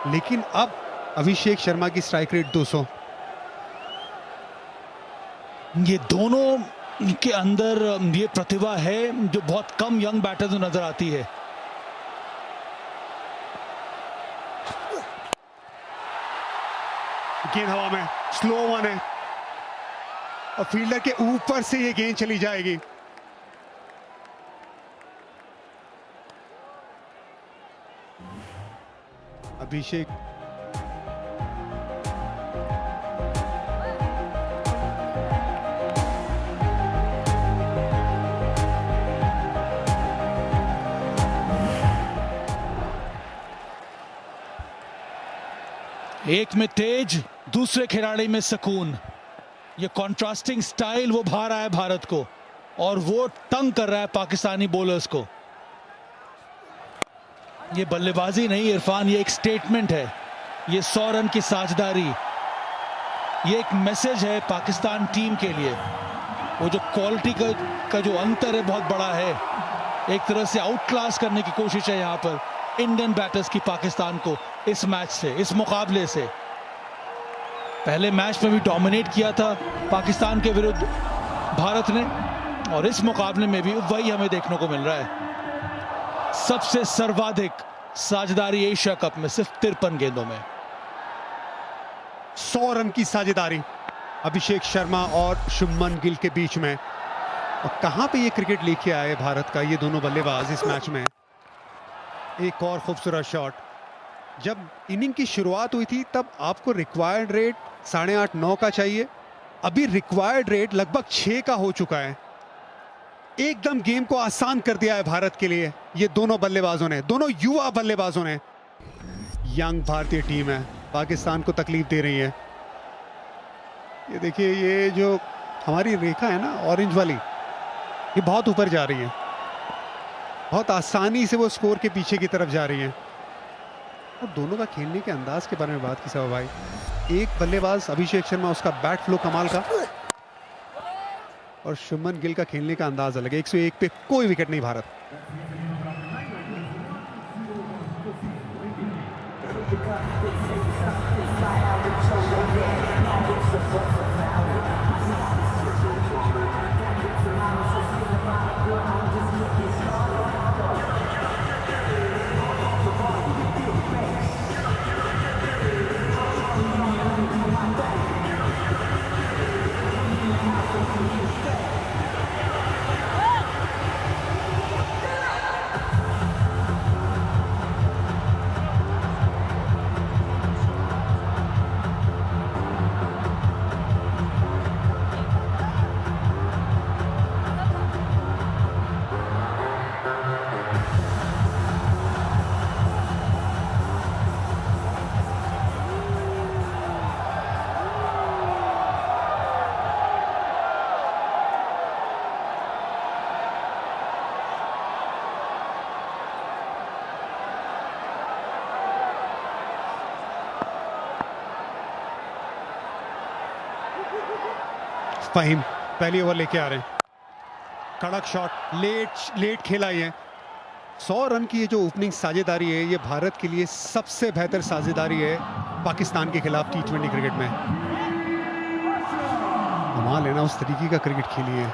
लेकिन अब अभिषेक शर्मा की स्ट्राइक रेट 200। ये दोनों के अंदर ये प्रतिभा है जो बहुत कम यंग बैटर्स में नजर आती है। गेंद हवा में, स्लो वन है और फील्डर के ऊपर से ये गेंद चली जाएगी। अभिषेक एक में तेज, दूसरे खिलाड़ी में सुकून। ये कॉन्ट्रास्टिंग स्टाइल वो भा रहा है भारत को और वो तंग कर रहा है पाकिस्तानी बॉलर्स को। ये बल्लेबाजी नहीं इरफान, ये एक स्टेटमेंट है। ये 100 रन की साझेदारी, ये एक मैसेज है पाकिस्तान टीम के लिए। वो जो क्वालिटी का जो अंतर है बहुत बड़ा है। एक तरह से आउट क्लास करने की कोशिश है यहाँ पर इंडियन बैटर्स की पाकिस्तान को इस मैच से, इस मुकाबले से। पहले मैच में भी डोमिनेट किया था पाकिस्तान के विरुद्ध भारत ने और इस मुकाबले में भी वही हमें देखने को मिल रहा है। सबसे सर्वाधिक साझेदारी एशिया कप में सिर्फ 53 गेंदों में। 100 रन की साझेदारी अभिषेक शर्मा और शुभमन गिल के बीच में। और कहां पे ये क्रिकेट लेके आए भारत का ये दोनों बल्लेबाज इस मैच में। एक और खूबसूरत शॉट। जब इनिंग की शुरुआत हुई थी तब आपको रिक्वायर्ड रेट 8.5-9 का चाहिए, अभी रिक्वायर्ड रेट लगभग 6 का हो चुका है। एकदम गेम को आसान कर दिया है भारत के लिए ये दोनों बल्लेबाजों ने, दोनों युवा बल्लेबाजों ने। यंग भारतीय टीम है, पाकिस्तान को तकलीफ दे रही है। ये देखिए, ये जो हमारी रेखा है ना ऑरेंज वाली, ये बहुत ऊपर जा रही है, बहुत आसानी से वो स्कोर के पीछे की तरफ जा रही है। और दोनों का खेलने के अंदाज के बारे में बात की सब भाई। एक बल्लेबाज अभिषेक शर्मा, उसका बैट फ्लो कमाल का, और शुभमन गिल का खेलने का अंदाज अलग है। 101 पे कोई विकेट नहीं भारत। फाहिम पहली ओवर लेके आ रहे हैं। कड़क शॉट, लेट खेला ये। 100 रन की ये जो ओपनिंग साझेदारी है, ये भारत के लिए सबसे बेहतर साझेदारी है पाकिस्तान के खिलाफ T20 क्रिकेट में। कमाल है ना, उस तरीके का क्रिकेट खेली है।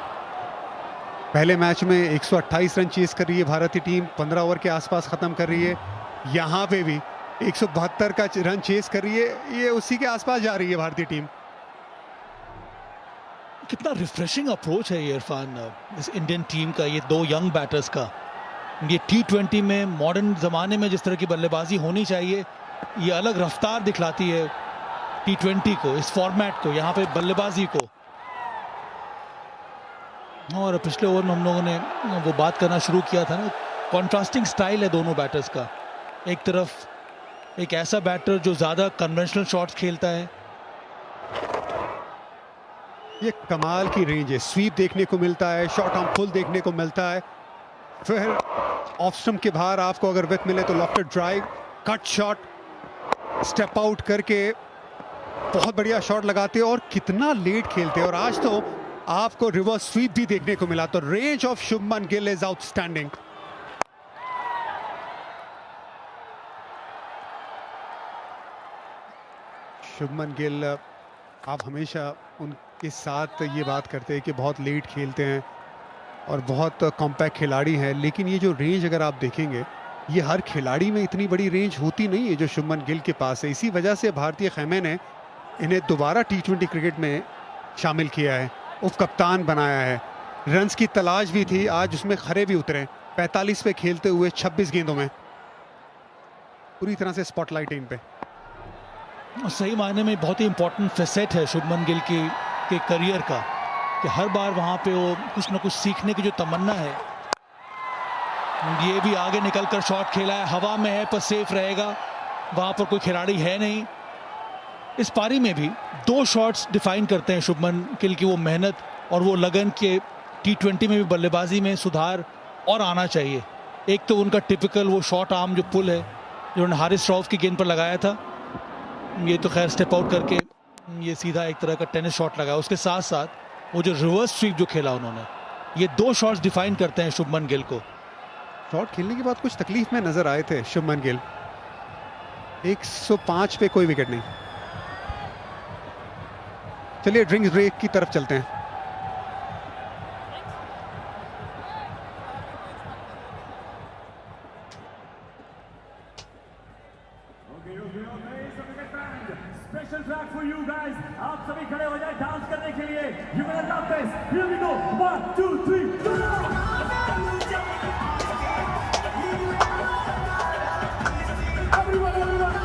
पहले मैच में 128 रन चेस कर रही है भारतीय टीम, 15 ओवर के आसपास खत्म कर रही है। यहाँ पे भी 172 का रन चेस कर रही है, ये उसी के आसपास जा रही है भारतीय टीम। कितना रिफ्रेशिंग अप्रोच है ये इरफान, इस इंडियन टीम का, ये दो यंग बैटर्स का। ये T20 में मॉडर्न ज़माने में जिस तरह की बल्लेबाजी होनी चाहिए, ये अलग रफ्तार दिखलाती है T20 को, इस फॉर्मेट को, यहाँ पे बल्लेबाजी को। और पिछले ओवर में हम लोगों ने वो बात करना शुरू किया था ना, कॉन्ट्रास्टिंग स्टाइल है दोनों बैटर्स का। एक तरफ एक ऐसा बैटर जो ज़्यादा कन्वेंशनल शॉट्स खेलता है। ये कमाल की रेंज है, स्वीप देखने को मिलता है, शॉर्ट आर्म फुल देखने को मिलता है। फिर ऑफ स्टंप के बाहर आपको अगर विथ मिले तो lofted drive, cut shot, step out करके बहुत बढ़िया शॉट लगाते हैं और कितना लेट खेलते हैं। और आज तो आपको रिवर्स स्वीप भी देखने को मिला। तो range of Shubman Gill is outstanding. Shubman Gill, आप हमेशा उनके साथ ये बात करते हैं कि बहुत लेट खेलते हैं और बहुत कॉम्पैक्ट खिलाड़ी हैं, लेकिन ये जो रेंज अगर आप देखेंगे, ये हर खिलाड़ी में इतनी बड़ी रेंज होती नहीं है जो शुभमन गिल के पास है। इसी वजह से भारतीय खेमे ने इन्हें दोबारा T20 क्रिकेट में शामिल किया है, उप कप्तान बनाया है। रन्स की तलाश भी थी, आज उसमें खरे भी उतरे। 45 पे खेलते हुए 26 गेंदों में पूरी तरह से स्पॉटलाइट इन पे। सही मायने में बहुत ही इंपॉर्टेंट फैसेट है शुभमन गिल के करियर का, कि हर बार वहां पे वो कुछ ना कुछ सीखने की जो तमन्ना है। ये भी आगे निकलकर शॉट खेला है, हवा में है पर सेफ रहेगा, वहां पर कोई खिलाड़ी है नहीं। इस पारी में भी 2 शॉट्स डिफाइन करते हैं शुभमन गिल की वो मेहनत और वो लगन के T20 में भी बल्लेबाजी में सुधार और आना चाहिए। एक तो उनका टिपिकल वो शॉर्ट आर्म जो पुल है जो उन्होंने हारिस रऊफ की गेंद पर लगाया था, ये तो खैर स्टेप आउट करके ये सीधा एक तरह का टेनिस शॉट लगाया। उसके साथ साथ वो जो रिवर्स स्वीप जो खेला उन्होंने, ये 2 शॉट्स डिफाइन करते हैं शुभमन गिल को। शॉट खेलने के बाद कुछ तकलीफ में नजर आए थे शुभमन गिल। 105 पे कोई विकेट नहीं। चलिए ड्रिंक्स ब्रेक की तरफ चलते हैं। Special track for you guys. आप सभी खड़े हो जाए डांस करने के लिए। You gonna love this. Here we go. 1, 2, 3, go! Everyone, everyone.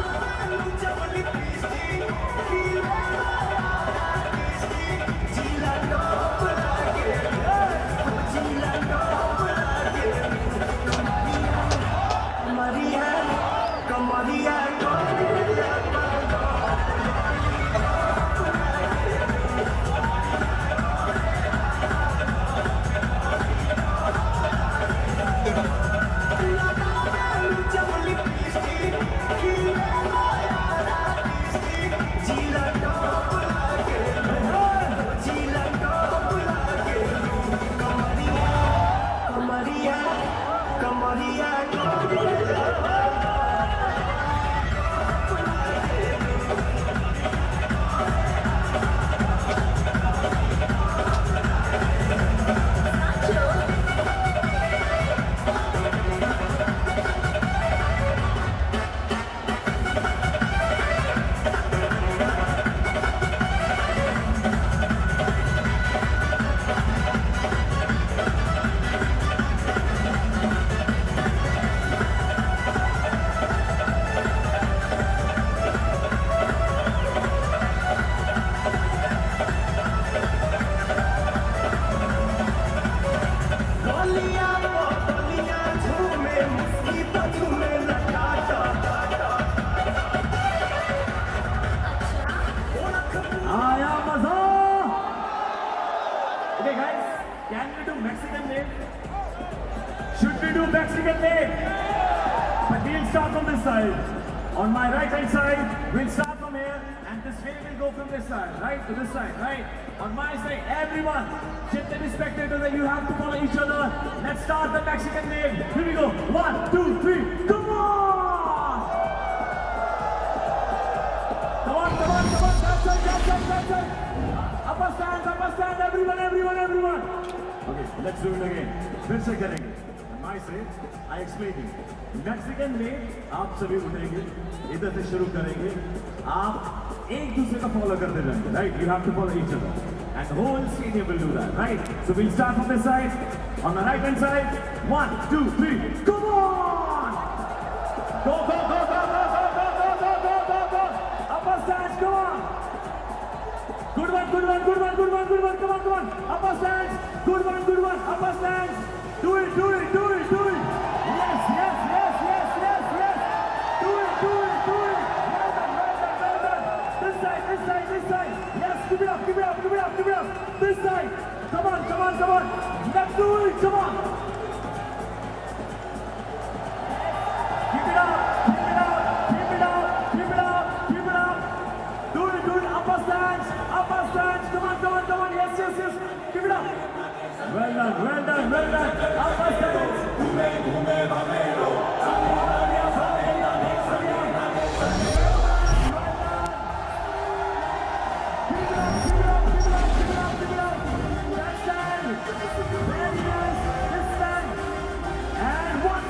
Mexican leg. But we'll start from this side. On my right hand side, we'll start from here, and this way will go from this side, right to this side, right? On my side, everyone, just the spectators, you have to follow each other. Let's start the Mexican leg. Here we go. 1, 2, 3, come on! Come on, come on, come on. That's it. Upper stand, everyone. Okay, let's do it again. फिर से करेंगे. I say, I explain you. Mexican leg आप सभी उठेंगे, इधर से शुरू करेंगे, आप एक दूसरे का फॉलो करते जाएंगे, right? You have to follow each other, and the whole stadium will do that, right? So we'll start from this side, on the right hand side. 1, 2, 3, come on! Go! Upper stance, come on! Good one, come on! Upper stance, good one, upper stance. Do it! Yes! Do it! Well done. This side. Yes, give it up. This side. Come on. Let's do it, come on. Keep it up. Do it. Upper stance. Come on. Yes. Give it up. Well done. Upper stance.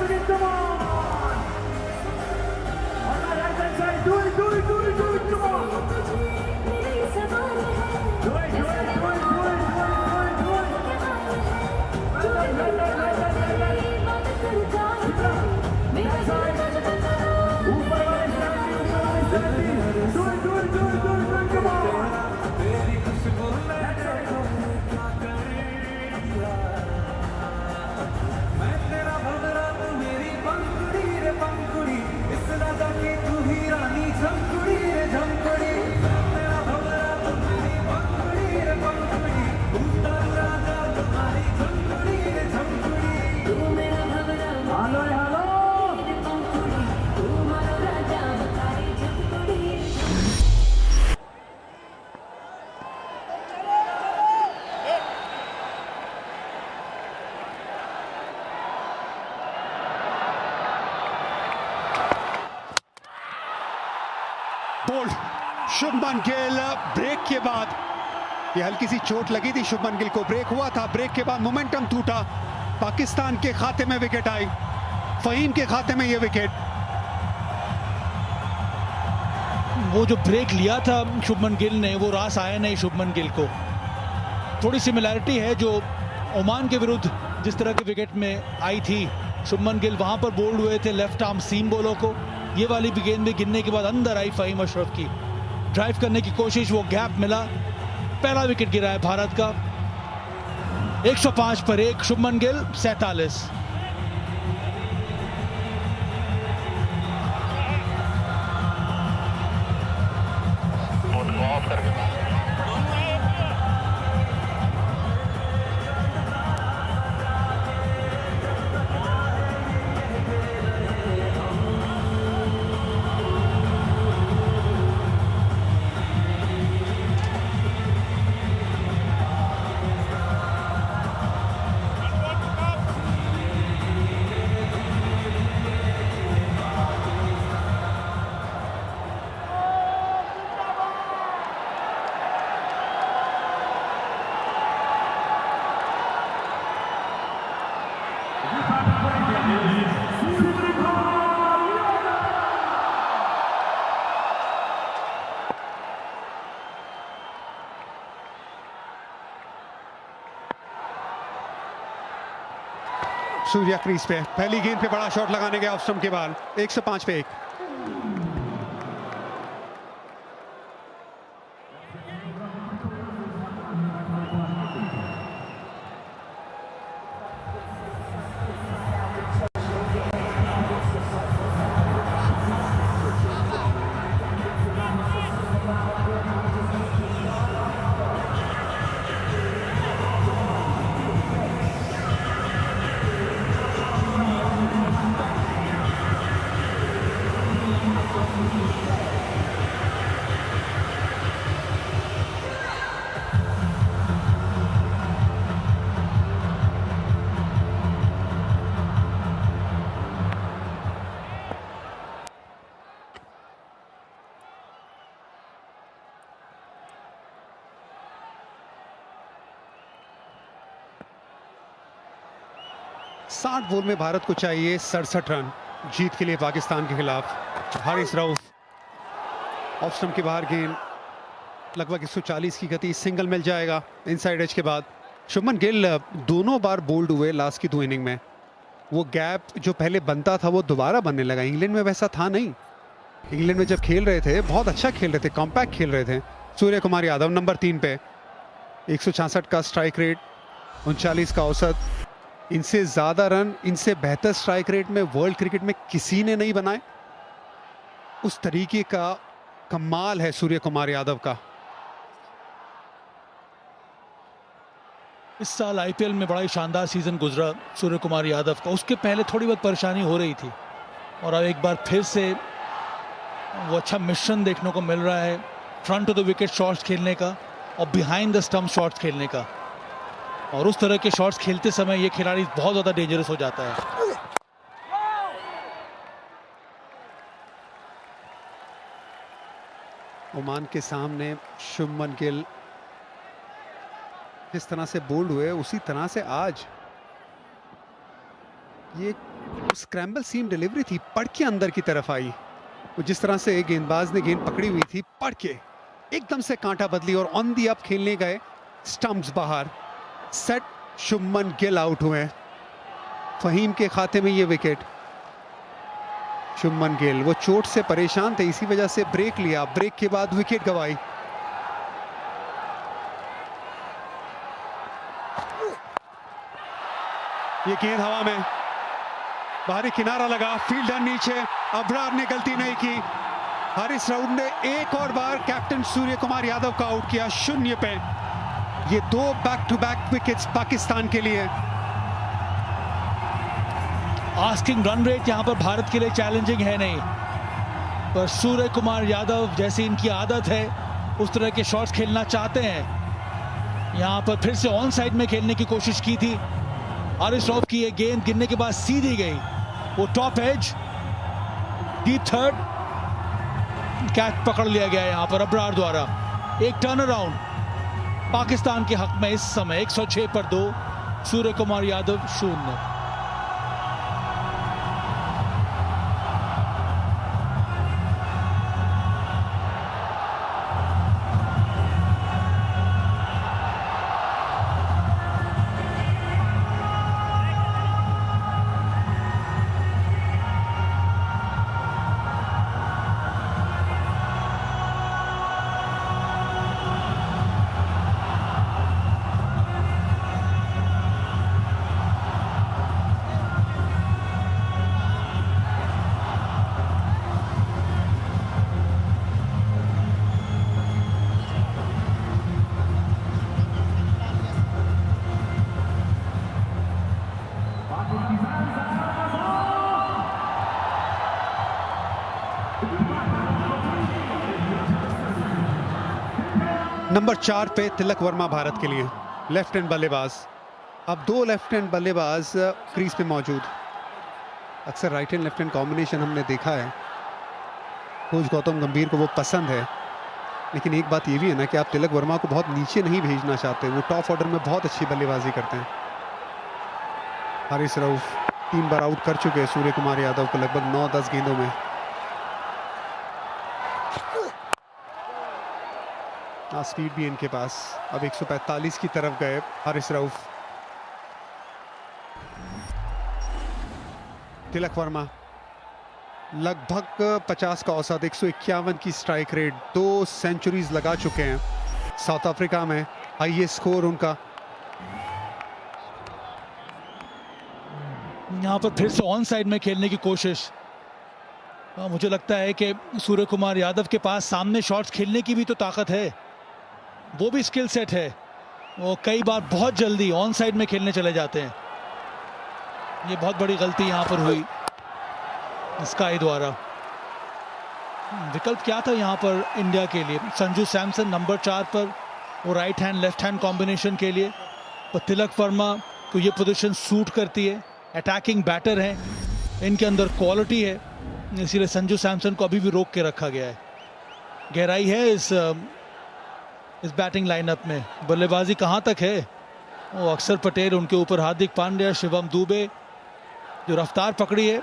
again, come on! On my right hand side, do it, come on! Do it! ऊपर वाले stand, do it, come on! Bowled Shubman Gill break के बाद, ये हल्की सी चोट लगी थी शुभमन गिल को, ब्रेक हुआ था, ब्रेक के बाद मोमेंटम टूटा, पाकिस्तान के खाते में विकेट आई, फहीम के खाते में ये विकेट। वो जो ब्रेक लिया था शुभमन गिल ने, वो रास आया नहीं शुभमन गिल को। थोड़ी सिमिलैरिटी है जो ओमान के विरुद्ध जिस तरह के विकेट में आई थी, शुभमन गिल वहां पर बोल्ड हुए थे लेफ्ट आर्म सीम बॉलों को, ये वाली भी गेंद में गिरने के बाद अंदर आई फहीम अशरफ की, ड्राइव करने की कोशिश, वो गैप मिला, पहला विकेट गिरा है भारत का। 105 पर 1, शुभमन गिल 47। सूर्या क्रीज पे पहली गेंद पे बड़ा शॉट लगाने गया ऑफ स्टंप के बाद, 105 पे 1। साठ बॉल में भारत को चाहिए 67 रन जीत के लिए पाकिस्तान के खिलाफ। हारिस रऊफ ऑफ स्टंप के बाहर गेंद, लगभग 140 की गति, सिंगल मिल जाएगा इनसाइड एज के बाद। शुभमन गिल दोनों बार बोल्ड हुए लास्ट की 2 इनिंग में, वो गैप जो पहले बनता था वो दोबारा बनने लगा। इंग्लैंड में वैसा था नहीं, इंग्लैंड में जब खेल रहे थे बहुत अच्छा खेल रहे थे, कॉम्पैक्ट खेल रहे थे। सूर्य कुमार यादव नंबर 3 पे, 166 का स्ट्राइक रेट, 39 का औसत। इनसे ज्यादा रन, इनसे बेहतर स्ट्राइक रेट में वर्ल्ड क्रिकेट में किसी ने नहीं बनाए। उस तरीके का कमाल है सूर्य कुमार यादव का। इस साल आईपीएल में बड़ा ही शानदार सीजन गुजरा सूर्य कुमार यादव का। उसके पहले थोड़ी बहुत परेशानी हो रही थी और अब एक बार फिर से वो अच्छा मिश्रण देखने को मिल रहा है, front to the wicket shots खेलने का और बिहाइंड द स्टंप शॉट्स खेलने का। और उस तरह के शॉट्स खेलते समय ये खिलाड़ी बहुत ज्यादा डेंजरस हो जाता है। ओमान के सामने शुभमन गिल जिस तरह से बोल्ड हुए उसी तरह से आज ये स्क्रैम्बल सीम डिलीवरी थी, पढ़ के अंदर की तरफ आई। वो जिस तरह से गेंदबाज ने गेंद पकड़ी हुई थी, पढ़ के एकदम से कांटा बदली और ऑन दी अप खेलने गए, स्टंप्स बाहर। सेट, शुभमन गिल आउट हुए। फहीम के खाते में ये विकेट। शुभमन गिल वो चोट से परेशान थे, इसी वजह से ब्रेक लिया, ब्रेक के बाद विकेट गंवाई। ये गेंद हवा में, बाहरी किनारा लगा, फील्डर नीचे, अब्रार ने गलती नहीं की। हारिस रऊफ ने एक और बार कैप्टन सूर्य कुमार यादव का आउट किया 0 पे। ये 2 back to back wickets Pakistan के लिए। आस्किंग रन रेट यहां पर भारत के लिए चैलेंजिंग है नहीं, पर सूर्य कुमार यादव जैसी इनकी आदत है उस तरह के शॉट्स खेलना चाहते हैं। यहां पर फिर से ऑन साइड में खेलने की कोशिश की थी। हारिस रऊफ की ये गेंद गिरने के बाद सीधी गई, वो top edge, deep third, catch पकड़ लिया गया यहां पर अब्रार द्वारा। एक टर्न अराउंड पाकिस्तान के हक में इस समय 106 पर 2, सूर्य कुमार यादव 0। नंबर 4 पे तिलक वर्मा भारत के लिए लेफ्ट हैंड बल्लेबाज। अब 2 लेफ्ट हैंड बल्लेबाज क्रीज पे मौजूद। अक्सर right hand left hand combination हमने देखा है, कोच गौतम गंभीर को वो पसंद है। लेकिन एक बात ये भी है ना कि आप तिलक वर्मा को बहुत नीचे नहीं भेजना चाहते, वो टॉप ऑर्डर में बहुत अच्छी बल्लेबाजी करते हैं। हारिस रऊफ 3 बार आउट कर चुके हैं सूर्य कुमार यादव को लगभग 9-10 गेंदों में। स्पीड भी इनके पास। अब 145 की तरफ गए हारिस रऊफ। तिलक वर्मा लगभग 50 का औसत, 151 की स्ट्राइक रेट, 2 सेंचुरीज लगा चुके हैं। साउथ अफ्रीका में हाईएस्ट स्कोर उनका। यहां पर फिर से ऑन साइड में खेलने की कोशिश। मुझे लगता है कि सूर्य कुमार यादव के पास सामने शॉट्स खेलने की भी तो ताकत है, वो भी स्किल सेट है। वो कई बार बहुत जल्दी ऑन साइड में खेलने चले जाते हैं। ये बहुत बड़ी गलती यहां पर हुई स्काई द्वारा। विकल्प क्या था यहां पर इंडिया के लिए? संजू सैमसन नंबर 4 पर, वो right hand left hand combination के लिए। पर तिलक वर्मा को ये पोजीशन सूट करती है, अटैकिंग बैटर है, इनके अंदर क्वालिटी है, इसीलिए संजू सैमसन को अभी भी रोक के रखा गया है। गहराई है इस बैटिंग लाइनअप में। बल्लेबाजी कहां तक है? वो अक्षर पटेल, उनके ऊपर हार्दिक पांड्या, शिवम दुबे, जो रफ्तार पकड़ी है,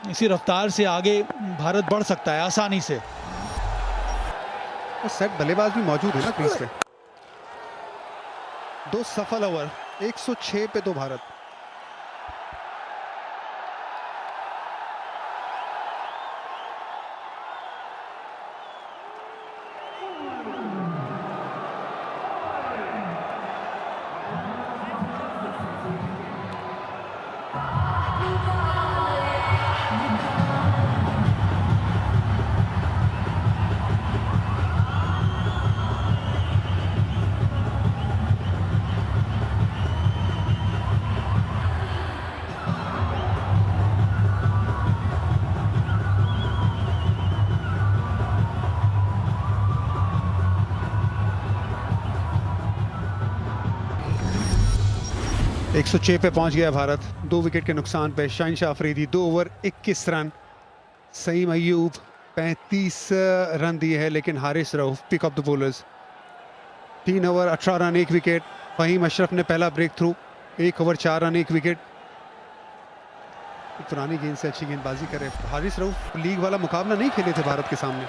इसी रफ्तार से आगे भारत बढ़ सकता है आसानी से। और सेट बल्लेबाज भी मौजूद है ना क्रीज पे। 2 सफल ओवर, 106 पे 2 भारत। है 106 पे पहुंच गया भारत, 2 विकेट के नुकसान पे। Shaheen Afridi 2 over 21 run. Saim Ayub 35 run दिए हैं, लेकिन Haris Rauf pick up the bowlers. 3 over 18 run 1 wicket. Faheem Ashraf ने पहला breakthrough, 1 over 4 run 1 wicket. पुरानी गेंद से अच्छी गेंदबाजी करे। हारिस रऊफ लीग वाला मुकाबला नहीं खेले थे भारत के सामने।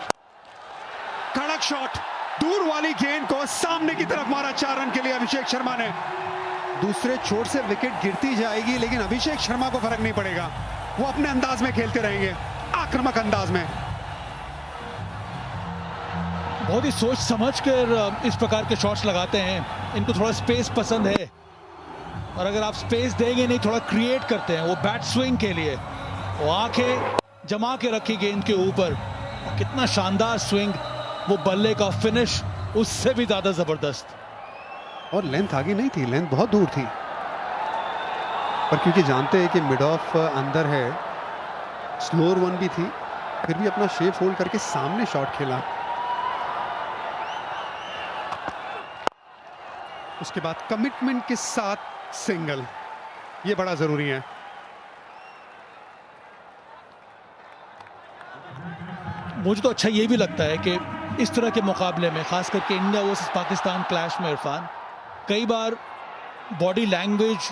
कड़क शॉट, दूर वाली गेंद को सामने की तरफ मारा 4 रन के लिए अभिषेक शर्मा ने। दूसरे छोर से विकेट गिरती जाएगी लेकिन अभिषेक शर्मा को फर्क नहीं पड़ेगा, वो अपने अंदाज में खेलते रहेंगे, आक्रामक अंदाज में। बहुत ही सोच समझ कर इस प्रकार के शॉट्स लगाते हैं। इनको थोड़ा स्पेस पसंद है और अगर आप स्पेस देंगे नहीं, थोड़ा क्रिएट करते हैं वो बैट स्विंग के लिए। वो आंखें जमा के रखी गेंद के ऊपर, कितना शानदार स्विंग, वो बल्ले का फिनिश उससे भी ज्यादा जबरदस्त। और लेंथ आगे नहीं थी, लेंथ बहुत दूर थी, पर क्योंकि जानते हैं कि मिड ऑफ अंदर है, स्लोअर वन भी थी, फिर भी अपना शेप होल्ड करके सामने शॉट खेला। उसके बाद कमिटमेंट के साथ सिंगल, ये बड़ा जरूरी है। मुझे तो अच्छा ये भी लगता है कि इस तरह के मुकाबले में, खास करके इंडिया वर्सेस पाकिस्तान क्लैश में इरफान, कई बार बॉडी लैंग्वेज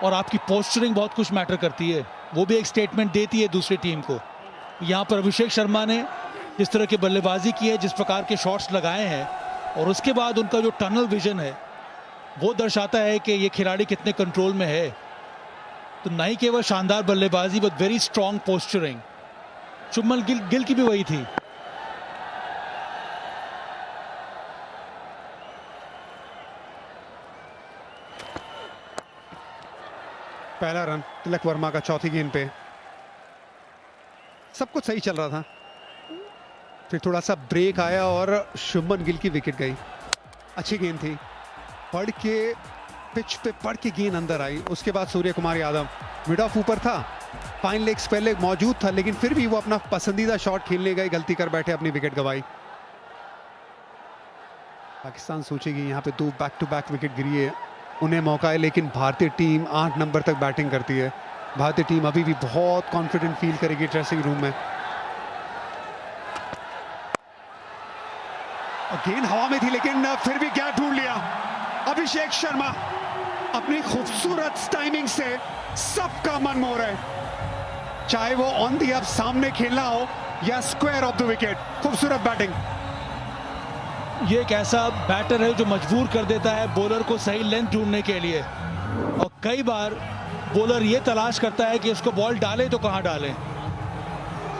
और आपकी पोस्चरिंग बहुत कुछ मैटर करती है, वो भी एक स्टेटमेंट देती है दूसरी टीम को। यहाँ पर अभिषेक शर्मा ने जिस तरह की बल्लेबाजी की है, जिस प्रकार के शॉट्स लगाए हैं, और उसके बाद उनका जो टनल विजन है वो दर्शाता है कि ये खिलाड़ी कितने कंट्रोल में है। तो ना ही केवल शानदार बल्लेबाजी but very strong posturing. Shubman Gill की भी वही थी। पहला रन तिलक वर्मा का चौथी गेंद पे, सब कुछ सही चल रहा था, फिर थोड़ा सा ब्रेक आया और शुभमन गिल की विकेट गई। अच्छी गेंद थी, पड़ के पिच पे पड़ के गेंद अंदर आई। उसके बाद सूर्य कुमार यादव मिड ऑफ ऊपर था, फाइन लेग्स पहले मौजूद था, लेकिन फिर भी वो अपना पसंदीदा शॉट खेलने गए, गलती कर बैठे, अपनी विकेट गंवाई। पाकिस्तान सोचेगी यहाँ पे 2 बैक टू बैक विकेट गिरी है, उन्हें मौका है, लेकिन भारतीय टीम 8 नंबर तक बैटिंग करती है। भारतीय टीम अभी भी बहुत कॉन्फिडेंट फील करेगी ड्रेसिंग रूम में। गेंद हवा में थी लेकिन फिर भी गैप ढूंढ लिया अभिषेक शर्मा। अपनी खूबसूरत टाइमिंग से सबका मन मोह रहा है, चाहे वो ऑन दी अप सामने खेलना हो या स्क्वायर ऑफ द विकेट। खूबसूरत बैटिंग। ये एक ऐसा बैटर है जो मजबूर कर देता है बॉलर को सही लेंथ ढूंढने के लिए, और कई बार बॉलर ये तलाश करता है कि उसको बॉल डाले तो कहां डाले।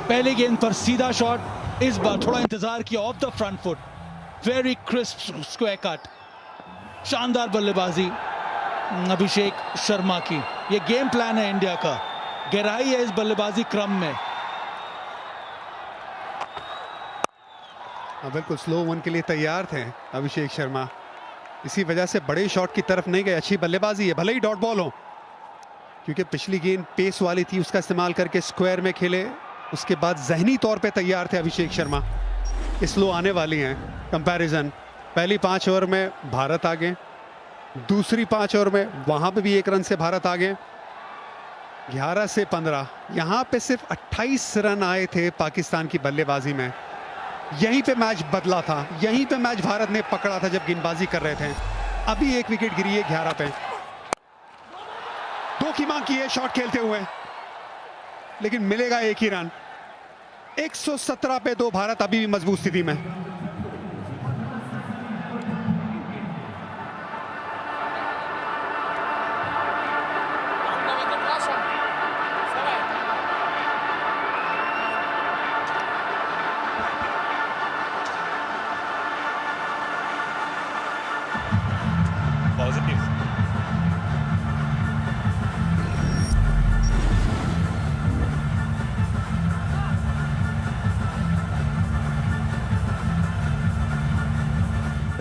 पहली गेंद पर सीधा शॉट, इस बार थोड़ा इंतजार किया, of the front foot, very crisp square cut. शानदार बल्लेबाजी अभिषेक शर्मा की। ये गेम प्लान है इंडिया का, गहराई है इस बल्लेबाजी क्रम में। बिल्कुल स्लो वन के लिए तैयार थे अभिषेक शर्मा, इसी वजह से बड़े शॉट की तरफ नहीं गए। अच्छी बल्लेबाजी है, भले ही डॉट बॉल हो, क्योंकि पिछली गेंद पेस वाली थी, उसका इस्तेमाल करके स्क्वायर में खेले। उसके बाद जहनी तौर पे तैयार थे अभिषेक शर्मा। स्लो आने वाली हैं कंपैरिजन। पहली 5 ओवर में भारत आगे, दूसरी 5 ओवर में वहां पे भी 1 रन से भारत आगे। 11 से 15, यहां पे सिर्फ 28 रन आए थे पाकिस्तान की बल्लेबाजी में। यहीं पे मैच बदला था, यहीं पे मैच भारत ने पकड़ा था जब गेंदबाजी कर रहे थे। अभी 1 विकेट गिरी है 11 पे। 2 की मांग की है शॉट खेलते हुए, लेकिन मिलेगा 1 ही रन। 117 पे 2, भारत अभी भी मजबूत स्थिति में।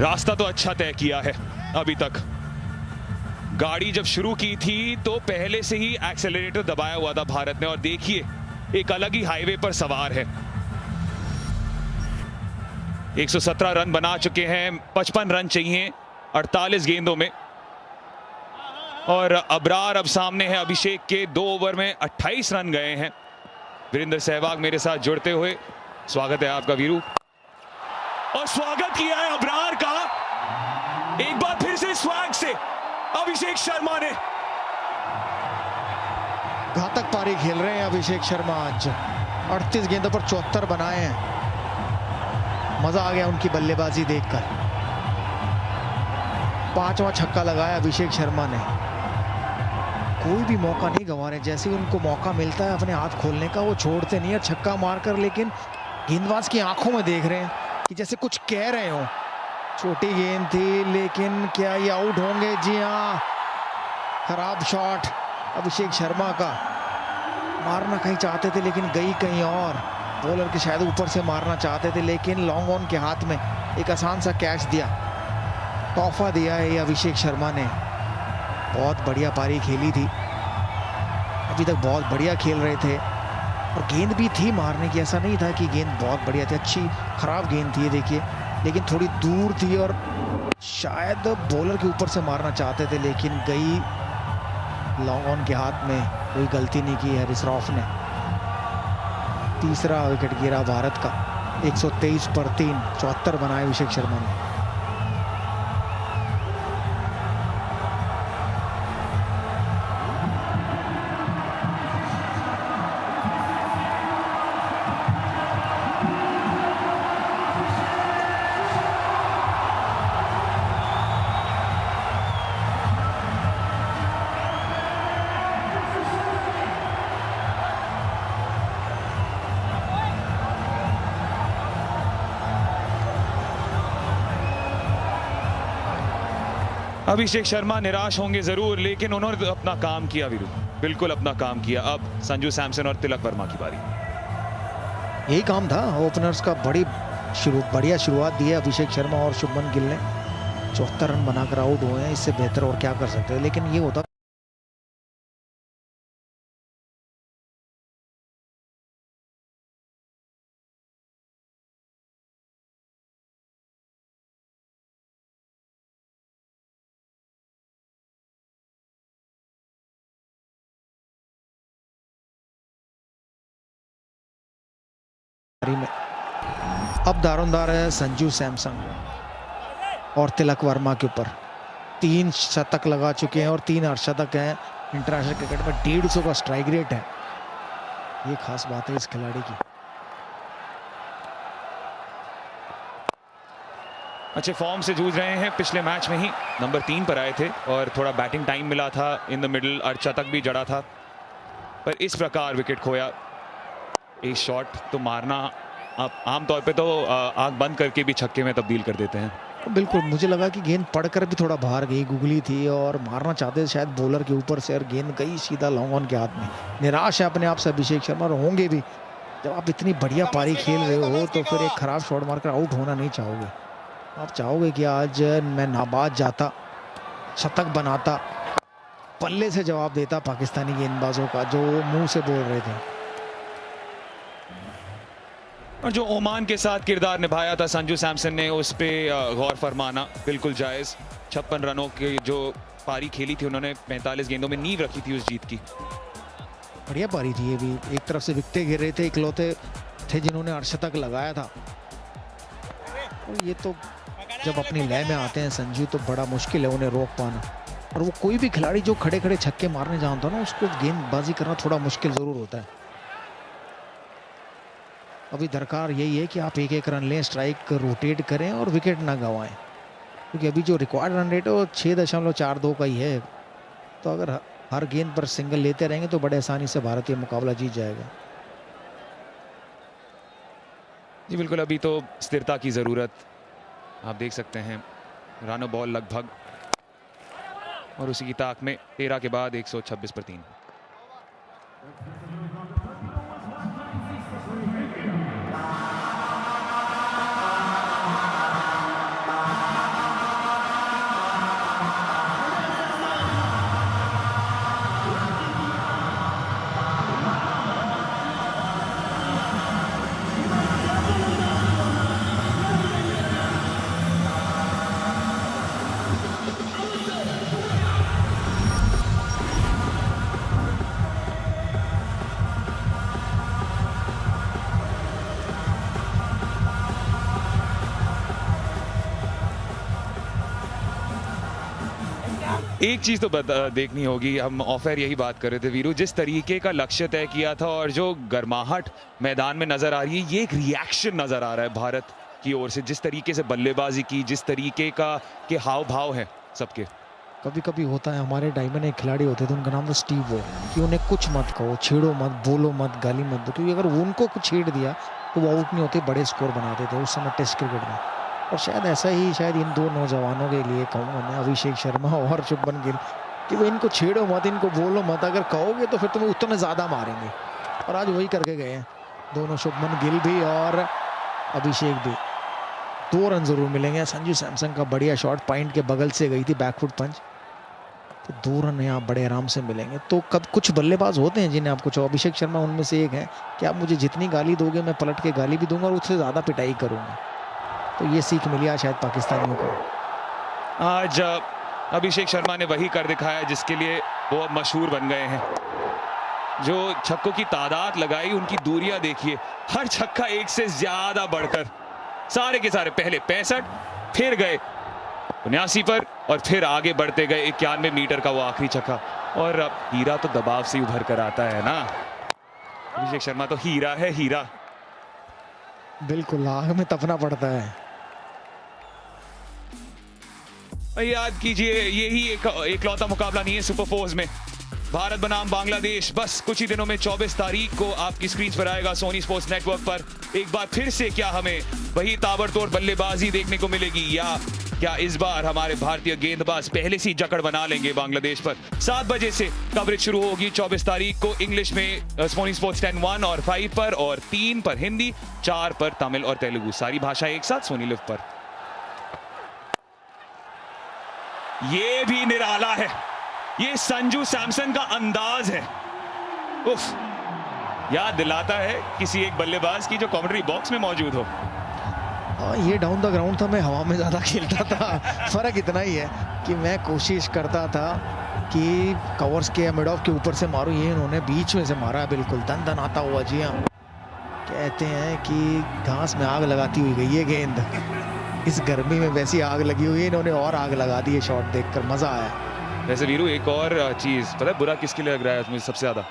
रास्ता तो अच्छा तय किया है अभी तक। गाड़ी जब शुरू की थी तो पहले से ही एक्सेलरेटर दबाया हुआ था भारत ने, और देखिए एक अलग ही हाईवे पर सवार है। 117 रन बना चुके हैं, 55 रन चाहिए 48 गेंदों में, और अबरार अब सामने है अभिषेक के। 2 ओवर में 28 रन गए हैं। वीरेंद्र सहवाग मेरे साथ जुड़ते हुए, स्वागत है आपका वीरू। और स्वागत किया है अबरार का एक बार फिर से स्वैग से अभिषेक शर्मा ने। घातक पारी खेल रहे हैं अभिषेक शर्मा। आज 38 गेंदों पर 74 बनाए हैं। मजा आ गया उनकी बल्लेबाजी देखकर। 5वां छक्का लगाया अभिषेक शर्मा ने। कोई भी मौका नहीं गंवा रहे। जैसे ही उनको मौका मिलता है अपने हाथ खोलने का, वो छोड़ते नहीं है छक्का मारकर, लेकिन गेंदबाज की आंखों में देख रहे हैं कि जैसे कुछ कह रहे हो। छोटी गेंद थी, लेकिन क्या ये आउट होंगे? जी हाँ, खराब शॉट अभिषेक शर्मा का। मारना कहीं चाहते थे लेकिन गई कहीं और। बॉलर के शायद ऊपर से मारना चाहते थे, लेकिन लॉन्ग ऑन के हाथ में एक आसान सा कैच दिया। तोहफा दिया है ये अभिषेक शर्मा ने। बहुत बढ़िया पारी खेली थी। अभी तक बहुत बढ़िया खेल रहे थे और गेंद भी थी मारने की। ऐसा नहीं था कि गेंद बहुत बढ़िया थी, अच्छी खराब गेंद थी देखिए, लेकिन थोड़ी दूर थी और शायद बॉलर के ऊपर से मारना चाहते थे, लेकिन गई लॉन्ग ऑन के हाथ में। कोई गलती नहीं की हैरिस रॉफ ने। तीसरा विकेट गिरा भारत का। 123 पर 3, 74 बनाए अभिषेक शर्मा ने। अभिषेक शर्मा निराश होंगे जरूर, लेकिन उन्होंने अपना काम किया वीरू, बिल्कुल अपना काम किया। अब संजू सैमसन और तिलक वर्मा की बारी। यही काम था ओपनर्स का। बढ़िया शुरुआत दी है अभिषेक शर्मा और शुभमन गिल ने। 74 रन बनाकर आउट हुए हैं। इससे बेहतर और क्या कर सकते हैं, लेकिन ये होता में। अब दारोमदार है संजू सैमसन और तिलक वर्मा के ऊपर। 3 शतक लगा चुके हैं और 3 अर्धशतक हैं। इंटरनेशनल क्रिकेट में 150 का स्ट्राइक रेट है। ये खास बात है इस खिलाड़ी की। अच्छे फॉर्म से जूझ रहे हैं। पिछले मैच में ही नंबर 3 पर आए थे और थोड़ा बैटिंग टाइम मिला था इन द मिडिल। अर्धशतक भी जड़ा था, पर इस प्रकार विकेट खोया। एक शॉट तो मारना आप आमतौर पे तो आंख बंद करके भी छक्के में तब्दील कर देते हैं। बिल्कुल, मुझे लगा कि गेंद पड़कर भी थोड़ा बाहर गई, गुगली थी और मारना चाहते थे शायद बॉलर के ऊपर से, और गेंद गई सीधा लॉन्ग ऑन के हाथ में। निराश है अपने आप से अभिषेक शर्मा, और होंगे भी। जब आप इतनी बढ़िया पारी खेल रहे हो तो फिर एक खराब शॉट मारकर आउट होना नहीं चाहोगे। आप चाहोगे कि आज मैं नाबाद जाता, शतक बनाता, पल्ले से जवाब देता पाकिस्तानी गेंदबाजों का जो मुंह से बोल रहे थे। और जो ओमान के साथ किरदार निभाया था संजू सैमसन ने, उस पर गौर फरमाना बिल्कुल जायज़। 56 रनों की जो पारी खेली थी उन्होंने, 45 गेंदों में नींव रखी थी उस जीत की। बढ़िया पारी थी ये भी। एक तरफ से विकेटें गिर रहे थे, इकलौते थे जिन्होंने अर्धशतक लगाया था। और ये तो जब अपनी लय में आते हैं संजू, तो बड़ा मुश्किल है उन्हें रोक पाना। और वो कोई भी खिलाड़ी जो खड़े खड़े छक्के मारने जानता है ना, उसको गेंदबाजी करना थोड़ा मुश्किल ज़रूर होता है। अभी दरकार यही है कि आप 1-1 रन लें, स्ट्राइक रोटेट करें और विकेट ना गंवाएं, क्योंकि अभी जो रिक्वायर्ड रन रेट है वो 6.42 का ही है। तो अगर हर गेंद पर सिंगल लेते रहेंगे तो बड़े आसानी से भारतीय मुकाबला जीत जाएगा। जी बिल्कुल, अभी तो स्थिरता की ज़रूरत। आप देख सकते हैं रन बॉल लगभग, और उसी की ताक में 13 के बाद 126 पर 3। एक चीज तो देखनी होगी, हम ऑफ एयर यही बात कर रहे थे वीरू, जिस तरीके का लक्ष्य तय किया था और जो गर्माहट मैदान में नजर आ रही है, ये एक रिएक्शन नजर आ रहा है भारत की ओर से, जिस तरीके से बल्लेबाजी की, जिस तरीके का के हाव भाव है सबके। कभी कभी होता है, हमारे टाइम में एक खिलाड़ी होते थे, उनका नाम था स्टीव वो, कि उन्हें कुछ मत कहो, छेड़ो मत, बोलो मत, गाली मत दो, क्योंकि अगर वो उनको कुछ छेड़ दिया तो वो आउट नहीं होते, बड़े स्कोर बनाते थे उस समय टेस्ट क्रिकेट में। और शायद ऐसा ही शायद इन दो नौजवानों के लिए कहूँगा मैं, अभिषेक शर्मा और शुभमन गिल, कि वो इनको छेड़ो मत, इनको बोलो मत, अगर कहोगे तो फिर तुम्हें उतने ज़्यादा मारेंगे। और आज वही करके गए हैं दोनों, शुभमन गिल भी और अभिषेक भी। 2 रन जरूर मिलेंगे। संजू सैमसन का बढ़िया शॉट पॉइंट के बगल से गई थी, बैकफुट पंच, तो 2 रन यहाँ बड़े आराम से मिलेंगे। तो कब कुछ बल्लेबाज होते हैं जिन्हें आप कुछ, अभिषेक शर्मा उनमें से एक है कि आप मुझे जितनी गाली दोगे मैं पलट के गाली भी दूंगा और उससे ज़्यादा पिटाई करूंगा। तो ये सीख मिली आज शायद पाकिस्तानियों को। आज अभिषेक शर्मा ने वही कर दिखाया जिसके लिए वो अब मशहूर बन गए हैं। जो छक्कों की तादाद लगाई, उनकी दूरियां देखिए, हर छक्का एक से ज्यादा बढ़कर, सारे के सारे पहले 65, फिर गए 79 पर और फिर आगे बढ़ते गए 91 मीटर का वो आखिरी छक्का। और अब हीरा तो दबाव से उभर कर आता है ना, अभिषेक शर्मा तो हीरा है, हीरा। बिल्कुल, आग में तपना पड़ता है। याद कीजिए, यही एक इकलौता मुकाबला नहीं है सुपर फोर्स में। भारत बनाम बांग्लादेश बस कुछ ही दिनों में 24 तारीख को आपकी स्क्रीन पर आएगा सोनी स्पोर्ट्स नेटवर्क पर। एक बार फिर से क्या हमें वही ताबड़तोड़ बल्लेबाजी देखने को मिलेगी, या क्या इस बार हमारे भारतीय गेंदबाज पहले से जकड़ बना लेंगे बांग्लादेश पर? 7 बजे से कवरेज शुरू होगी 24 तारीख को इंग्लिश में सोनी स्पोर्ट्स 10, 1 और 5 पर, और 3 पर हिंदी, 4 पर तमिल और तेलुगु, सारी भाषा एक साथ सोनी लिव पर। ये भी निराला है, ये संजू सैमसन का अंदाज है, उफ, याद दिलाता है किसी एक बल्लेबाज की जो कमेंट्री बॉक्स में मौजूद हो। ये डाउन द ग्राउंड था, मैं हवा में ज़्यादा खेलता था। फर्क इतना ही है कि मैं कोशिश करता था कि कवर्स के या मिड ऑफ के ऊपर से मारूं, ये इन्होंने बीच में से मारा, बिल्कुल दन दन आता हुआ। जी हाँ, कहते हैं कि घास में आग लगाती हुई गई है गेंद, इस गर्मी में वैसी आग लगी हुई है, इन्होंने और आग लगा दी है। शॉट देखकर मजा आया। वैसे वीरू, एक और चीज पता है बुरा किसके लिए लग रहा है मुझे सबसे ज्यादा?